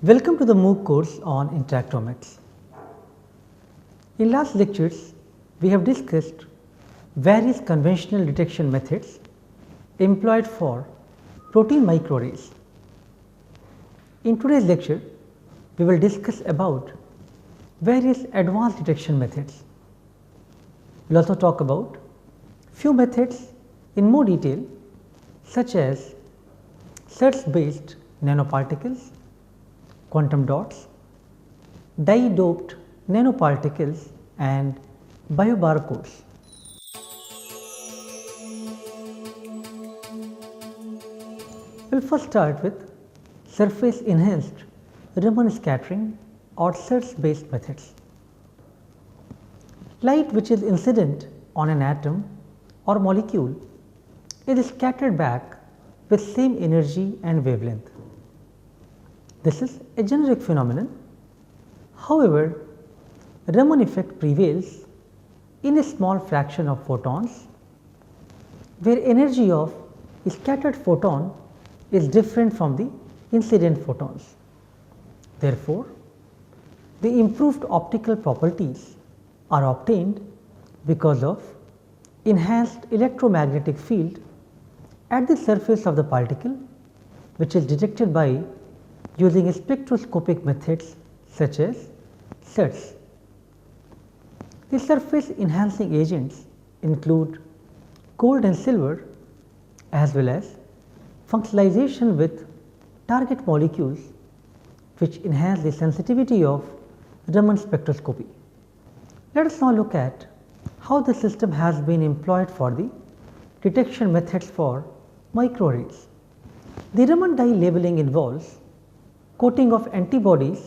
Welcome to the MOOC course on interactomics. In last lectures, we have discussed various conventional detection methods employed for protein microarrays. In today's lecture, we will discuss about various advanced detection methods. We will also talk about few methods in more detail, such as search based nanoparticles, quantum dots, dye doped nanoparticles and bio-barcodes. We will first start with surface enhanced Raman scattering or search based methods. Light which is incident on an atom or molecule is scattered back with same energy and wavelength. This is a generic phenomenon. However, Raman effect prevails in a small fraction of photons, where energy of scattered photon is different from the incident photons. Therefore, the improved optical properties are obtained because of enhanced electromagnetic field at the surface of the particle, which is detected by using spectroscopic methods such as search. The surface enhancing agents include gold and silver, as well as functionalization with target molecules which enhance the sensitivity of Raman spectroscopy. Let us now look at how the system has been employed for the detection methods for microarrays. The Raman dye labeling involves coating of antibodies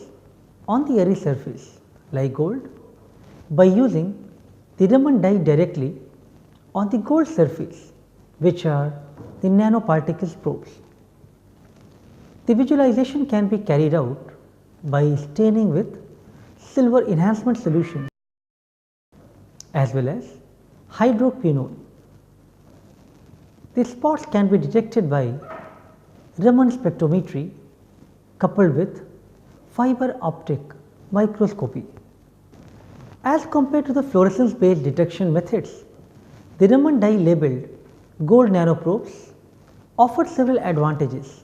on the array surface like gold by using the Raman dye directly on the gold surface, which are the nanoparticles probes. The visualization can be carried out by staining with silver enhancement solution as well as hydroquinone. The spots can be detected by Raman spectrometry coupled with fiber optic microscopy. As compared to the fluorescence based detection methods, the Raman dye labeled gold nanoprobes offer several advantages,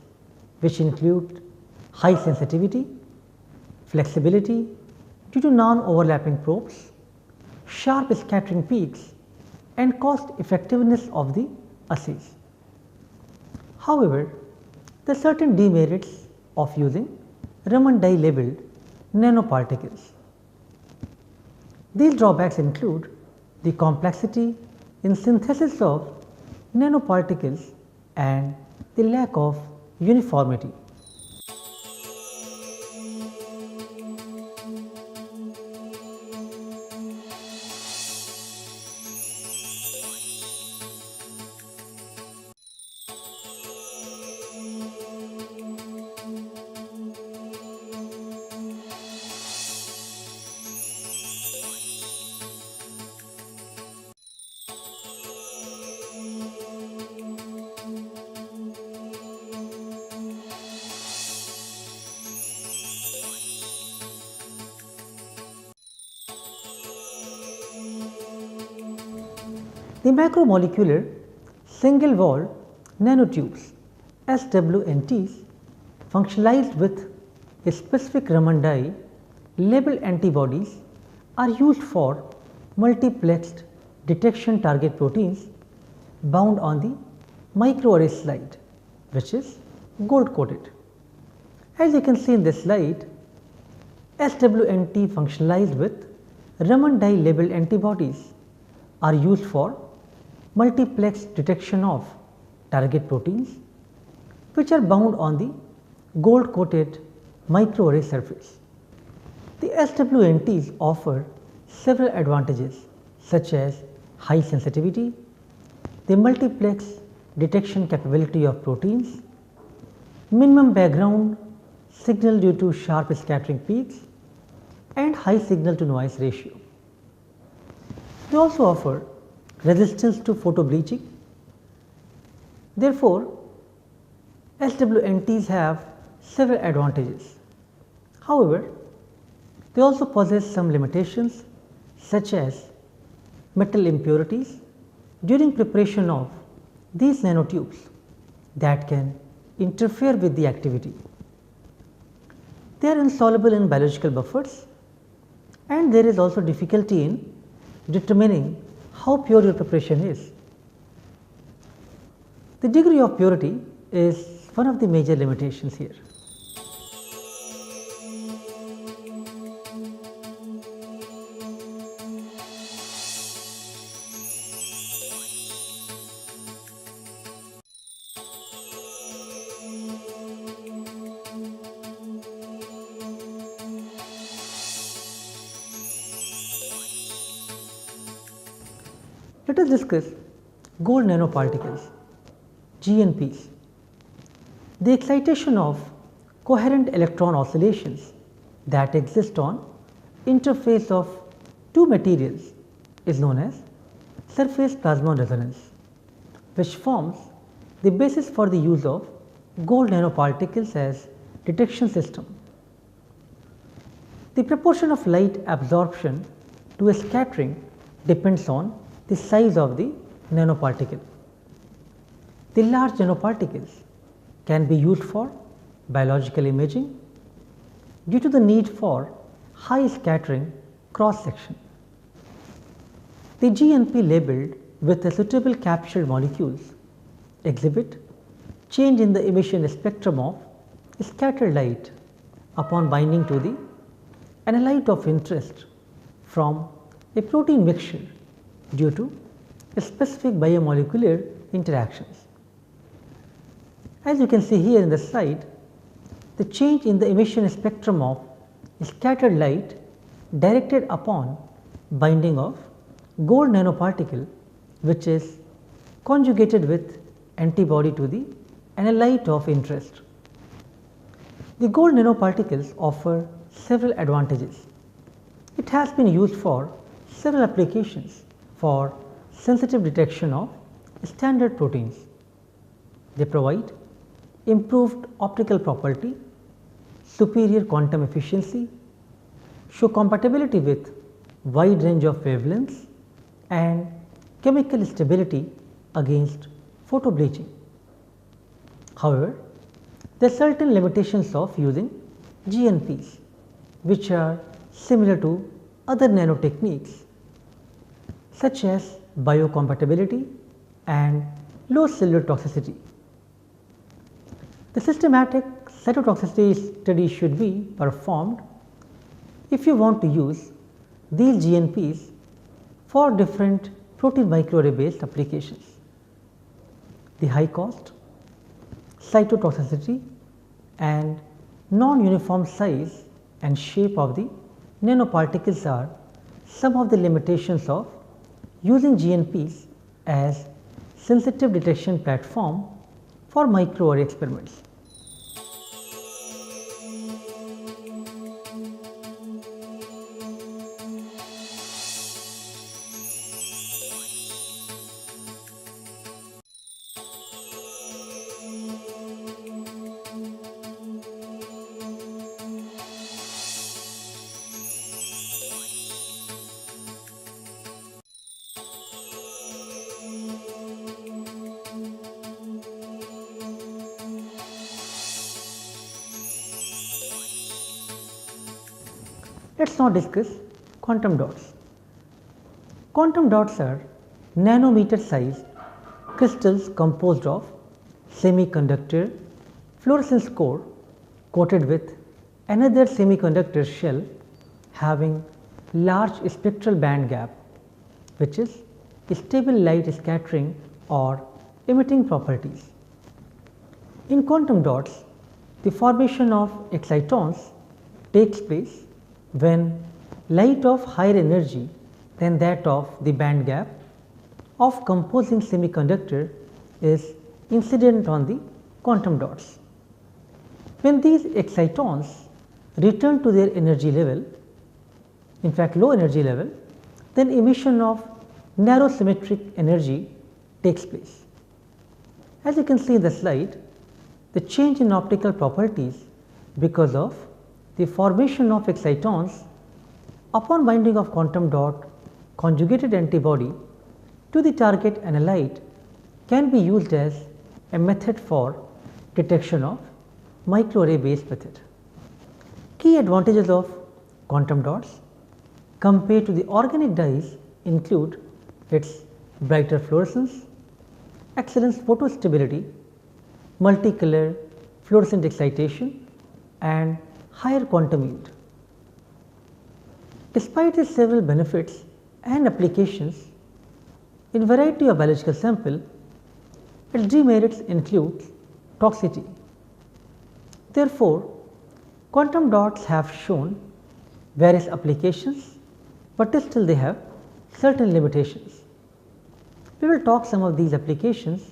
which include high sensitivity, flexibility due to non-overlapping probes, sharp scattering peaks and cost effectiveness of the assays. However, there are certain demerits of using Raman dye labeled nanoparticles. These drawbacks include the complexity in synthesis of nanoparticles and the lack of uniformity. The macromolecular single wall nanotubes SWNTs functionalized with a specific Raman dye labeled antibodies are used for multiplexed detection target proteins bound on the microarray slide, which is gold coated. As you can see in this slide, SWNT functionalized with Raman dye labeled antibodies are used for multiplex detection of target proteins which are bound on the gold coated microarray surface. The SWNTs offer several advantages such as high sensitivity, the multiplex detection capability of proteins, minimum background signal due to sharp scattering peaks and high signal to noise ratio. They also offer resistance to photo bleaching. Therefore, SWNTs have several advantages. However, they also possess some limitations such as metal impurities during preparation of these nanotubes that can interfere with the activity. They are insoluble in biological buffers, and there is also difficulty in determining how pure your preparation is. The degree of purity is one of the major limitations here. Let us discuss gold nanoparticles, GNPs. The excitation of coherent electron oscillations that exist on interface of two materials is known as surface plasmon resonance, which forms the basis for the use of gold nanoparticles as detection system. The proportion of light absorption to a scattering depends on the size of the nanoparticle. The large nanoparticles can be used for biological imaging due to the need for high scattering cross section. The GNP labeled with a suitable captured molecules exhibit change in the emission spectrum of scattered light upon binding to the analyte of interest from a protein mixture due to specific biomolecular interactions. As you can see here in the slide, the change in the emission spectrum of scattered light directed upon binding of gold nanoparticle, which is conjugated with antibody to the analyte of interest. The gold nanoparticles offer several advantages. It has been used for several applications for sensitive detection of standard proteins. They provide improved optical property, superior quantum efficiency, show compatibility with wide range of wavelengths and chemical stability against photobleaching. However, there are certain limitations of using GNPs, which are similar to other nanotechniques such as biocompatibility and low cellular toxicity. The systematic cytotoxicity study should be performed if you want to use these GNPs for different protein microarray based applications. The high cost, cytotoxicity and non-uniform size and shape of the nanoparticles are some of the limitations of using GNPs as sensitive detection platform for microarray experiments. Let us now discuss quantum dots. Quantum dots are nanometer sized crystals composed of semiconductor fluorescence core coated with another semiconductor shell having large spectral band gap, which is stable light scattering or emitting properties. In quantum dots, the formation of excitons takes place when light of higher energy than that of the band gap of composing semiconductor is incident on the quantum dots. When these excitons return to their energy level, in fact low energy level, then emission of narrow symmetric energy takes place. As you can see in the slide, the change in optical properties because of the formation of excitons upon binding of quantum dot conjugated antibody to the target analyte can be used as a method for detection of microarray based method. Key advantages of quantum dots compared to the organic dyes include its brighter fluorescence, excellent photostability, multicolor fluorescent excitation and higher quantum yield. Despite its several benefits and applications in variety of biological sample, its demerits include toxicity. Therefore, quantum dots have shown various applications, but still they have certain limitations. We will talk some of these applications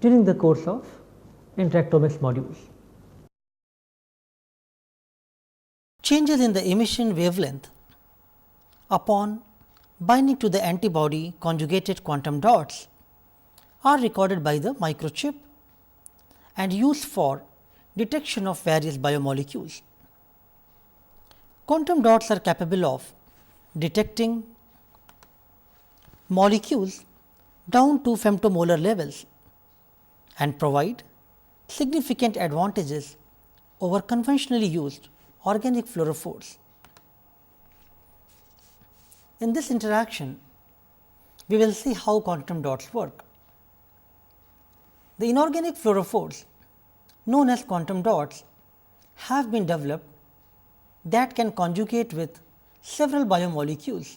during the course of interactomics modules. Changes in the emission wavelength upon binding to the antibody conjugated quantum dots are recorded by the microchip and used for detection of various biomolecules. Quantum dots are capable of detecting molecules down to femtomolar levels and provide significant advantages over conventionally used organic fluorophores. In this interaction, we will see how quantum dots work. The inorganic fluorophores known as quantum dots have been developed that can conjugate with several biomolecules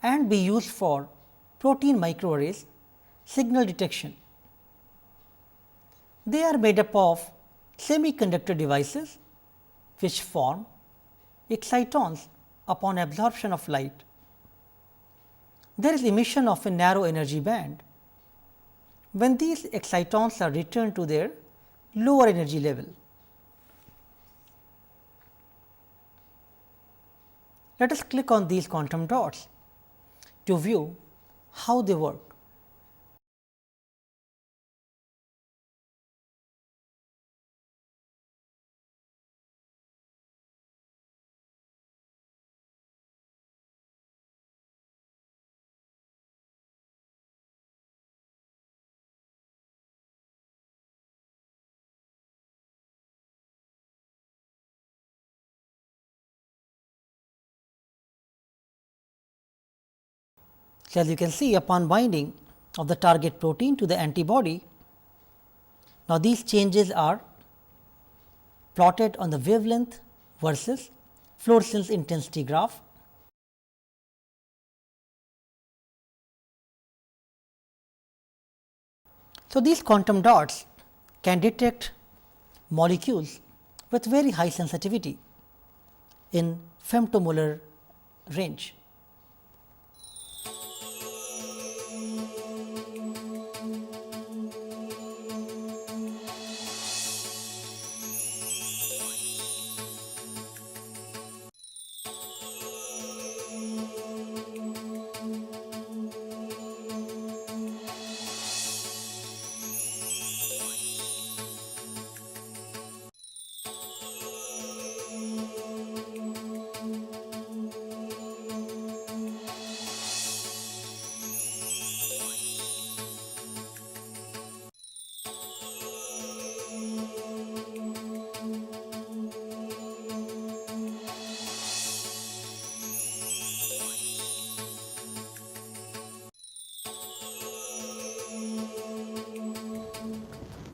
and be used for protein microarrays signal detection. They are made up of semiconductor devices which form excitons upon absorption of light. There is emission of a narrow energy band when these excitons are returned to their lower energy level. Let us click on these quantum dots to view how they work. So, as you can see, upon binding of the target protein to the antibody, now these changes are plotted on the wavelength versus fluorescence intensity graph. So, these quantum dots can detect molecules with very high sensitivity in femtomolar range.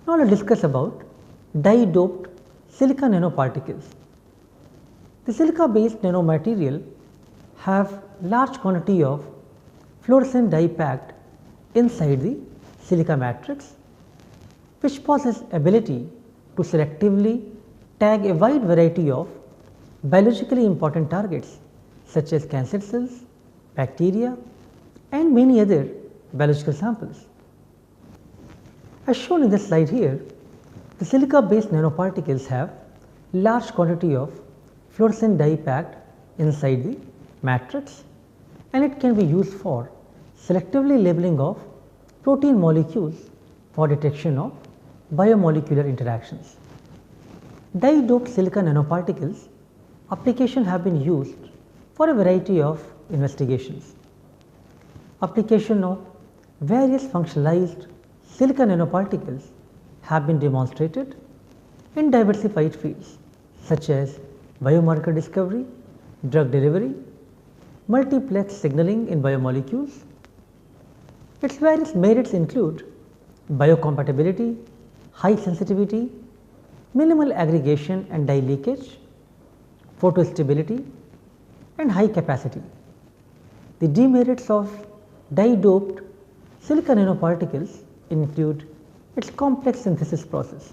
Now, let us discuss about dye doped silica nanoparticles. The silica based nanomaterial have large quantity of fluorescent dye packed inside the silica matrix, which possess ability to selectively tag a wide variety of biologically important targets such as cancer cells, bacteria and many other biological samples. As shown in this slide here, the silica based nanoparticles have large quantity of fluorescent dye packed inside the matrix, and it can be used for selectively labeling of protein molecules for detection of biomolecular interactions. Dye doped silica nanoparticles applications have been used for a variety of investigations. Application of various functionalized silicon nanoparticles have been demonstrated in diversified fields such as biomarker discovery, drug delivery, multiplex signaling in biomolecules. Its various merits include biocompatibility, high sensitivity, minimal aggregation and dye leakage, photostability and high capacity. The demerits of dye-doped silicon nanoparticles include its complex synthesis process.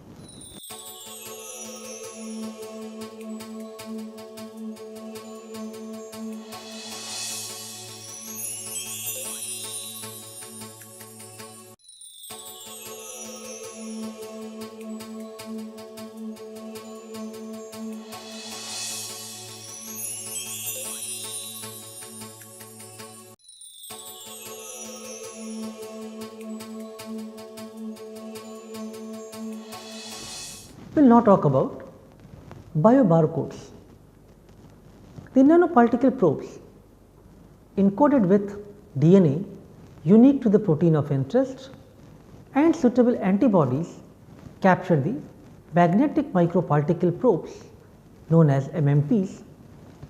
We will now talk about bio-barcodes. The nanoparticle probes encoded with DNA unique to the protein of interest and suitable antibodies capture the magnetic microparticle probes known as MMPs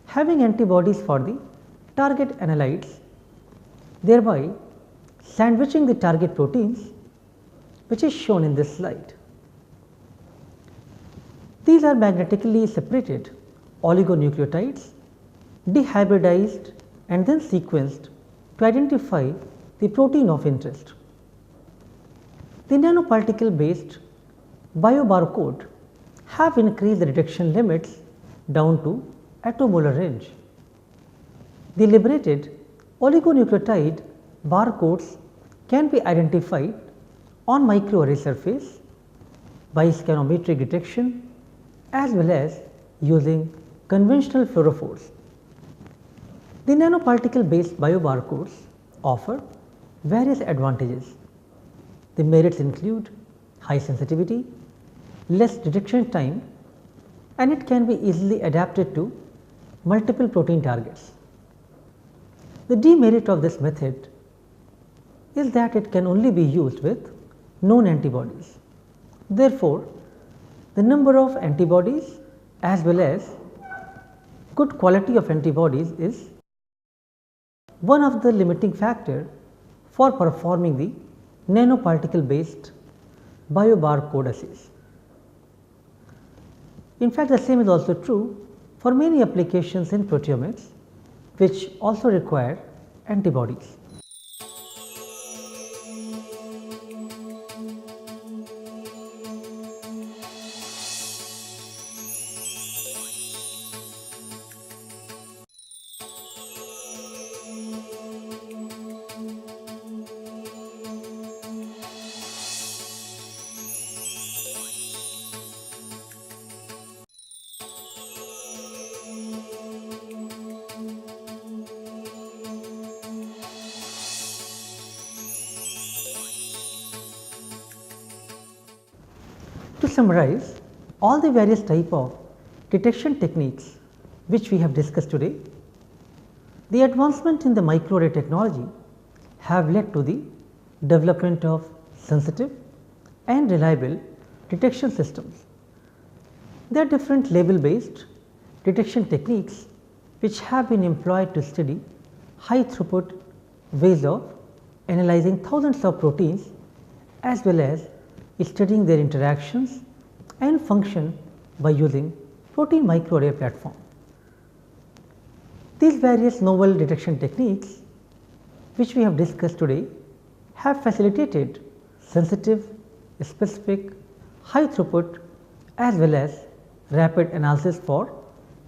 having antibodies for the target analytes, thereby sandwiching the target proteins, which is shown in this slide. These are magnetically separated oligonucleotides dehybridized and then sequenced to identify the protein of interest. The nanoparticle based bio-barcode have increased the detection limits down to attomolar range. The liberated oligonucleotide barcodes can be identified on microarray surface by scannometric detection as well as using conventional fluorophores. The nanoparticle based bio-barcodes offer various advantages. The merits include high sensitivity, less detection time, and it can be easily adapted to multiple protein targets. The demerit of this method is that it can only be used with known antibodies. Therefore, the number of antibodies as well as good quality of antibodies is one of the limiting factor for performing the nanoparticle based bio-barcode assays. In fact, the same is also true for many applications in proteomics which also require antibodies. To summarize all the various type of detection techniques which we have discussed today, the advancement in the microarray technology have led to the development of sensitive and reliable detection systems. There are different label based detection techniques which have been employed to study high throughput ways of analyzing thousands of proteins as well as studying their interactions and function by using protein microarray platform. These various novel detection techniques which we have discussed today have facilitated sensitive, specific, high throughput as well as rapid analysis for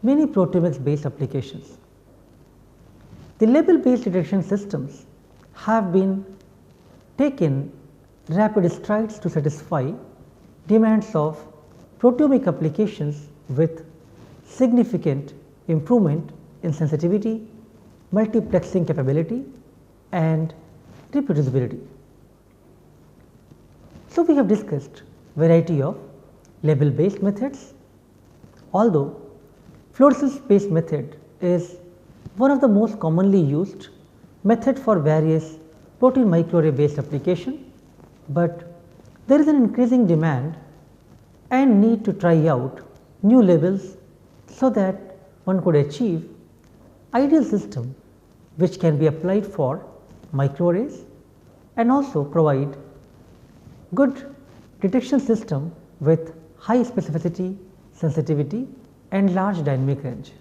many proteomics based applications. The label based detection systems have been taken rapid strides to satisfy demands of proteomic applications with significant improvement in sensitivity, multiplexing capability and reproducibility. So, we have discussed variety of label based methods, although Fluorescence based method is one of the most commonly used method for various protein microarray based application, but there is an increasing demand and need to try out new levels so that one could achieve ideal system which can be applied for microarrays and also provide good detection system with high specificity, sensitivity and large dynamic range.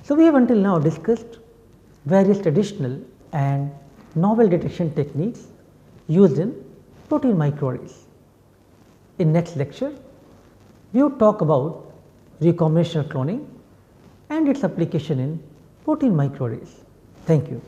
So, we have until now discussed various traditional and novel detection techniques used in protein microarrays. In next lecture, we will talk about recombinational cloning and its application in protein microarrays. Thank you.